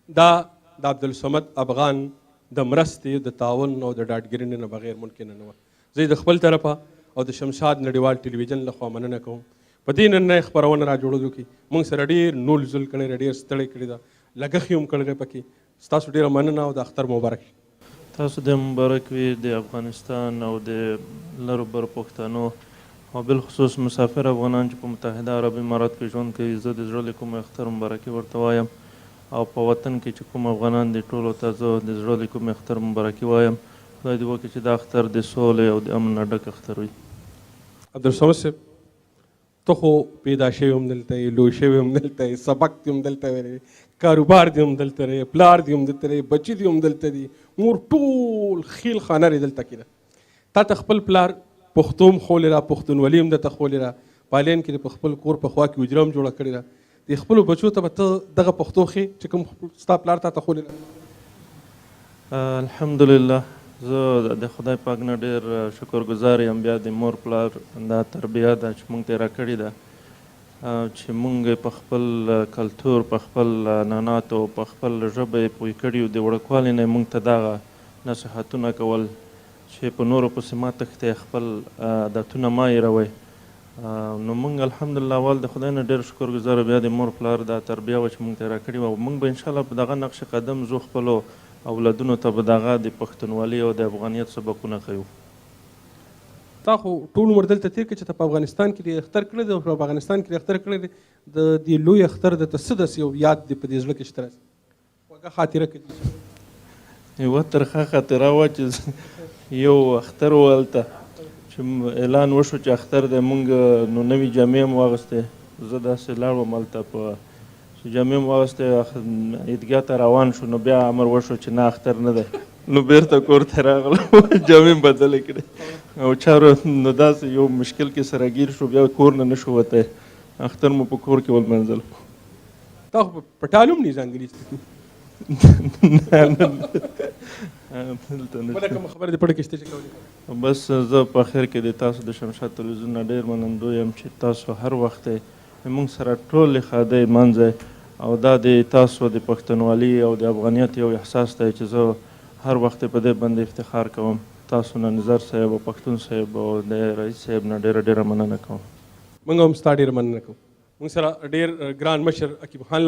دا د عبدالصمد افغان د مرستې د تعاون او د ډاډګیرنې نه بغیر ممکنه نه وه. زه د خپل طرفه او د شمشاد نړیوال ټلویزیون لخوا مننه کوم په دې نننۍ خپرونه را جوړولو کې موږ سره ډېر نول زول کړی دی، ډېر ستړی کړي ده، لګښ یې هم کړی دی پکې. ستاسو ډېره مننه او د اختر مبارک. تاسو د مبارک وي د افغانستان او د لرو برو پښتنو او بالخصوص مسافر افغانان چې په متحده عرب امارات کې ژوند کوي. زه د زړه له کومې اختر مبارکي ورته وایم او په وطن کې چې کوم افغانان دي ټولو ته زه د زړه له کومې اختر مبارکي وایم. خدای دې وکړي چې دا اختر د سولې او د امن نه ډک اختر وي. عبدالصمد صاحب، ته خو پیدا شوی هم دلته یې، لوی شوی هم دلته یې، سبق دې هم دلته ویلی، کاروبار دې هم دلته دی، پلار دې هم دلته دی، بچي دې هم دلته دي، مور ټول خیل خانه یې دلته کې ده. تا ته خپل پلار پښتو هم ښوولې ده، پښتونولي هم درته ښوولې ده، پالین کې دې په خپل کور په خوا کې حجره هم جوړه کړې ده. د خپلو بچو ته به ته دغه پښتو ښې چې کوم ستا پلار تا ته ښوولې ده؟ الحمدلله زه د خدای پاک نه ډېر شکرګزار یم. بیا د مور پلار دا تربیه ده چې موږ ته یې راکړې ده چې موږ په خپل کلتور، په خپل عنعناتو، په خپل ژبه یې پوه کړي یو. د وړوکوالي نه موږ ته دغه نصیحتونه کول چې په نورو پسې ما تښتئ، خپل عادتونه مه هېروئ. نو موږ الحمدلله اول د خدای نه ډېر شکرګزاره. بیا د مور پلار دا تربیه وه چې موږ ته یې راکړې وه. موږ به انشاءالله په دغه نقش قدم ځو، خپلو اولادونو ته به دغه د پښتونولي او د افغانیت سبقونه ښیو. تا خو ټول عمر دلته تېر کړې چې ته په افغانستان کې دې اختر کړی دی او په افغانستان کې دې اختر کړی دی. د دې لوی اختر درته څه داسې یو یاد دی په دې زړه کې چې ته خوږه خاطره کړې؟ یوه ترخه خاطره وه چې یو اختر و هلته چې اعلان وشو چې اختر دی. موږ نو نوي جامې هم واغوستې. زه داسې لاړم هلته په چې جامې هم واغوستې، عیدګاه ته روان شو. نو بیا امر وشو چې نه اختر نه دی. نو بیرته کور ته راغلم جامې بدلې کړې او چارو نو داسې یو مشکل کې سره ګیر شو. بیا کور نه نشو وتی، اختر مو په کور کې ولمنځل. تا خو په ټال هم نه ځانګړي بله کومه خبره دې پړه کې شته چې کولې؟ بس زه په اخر کې د تاسو د شمشاد تلویزیون نه ډېر منندوی یم چې تاسو هر وخت موږ سره ټولې ښادۍ منځئ او دا د تاسو د پښتونولي او د افغانیت یو احساس دی چې زه هر وخت په دې باندې افتخار کوم. تاسو نه نظر صاحب او پښتون صاحب او د رئیس صاحب نه ډېره مننه کوم. موږ هم ستا ډېره مننه کوو. موږ سره ډېر ګران مشر عقیب خان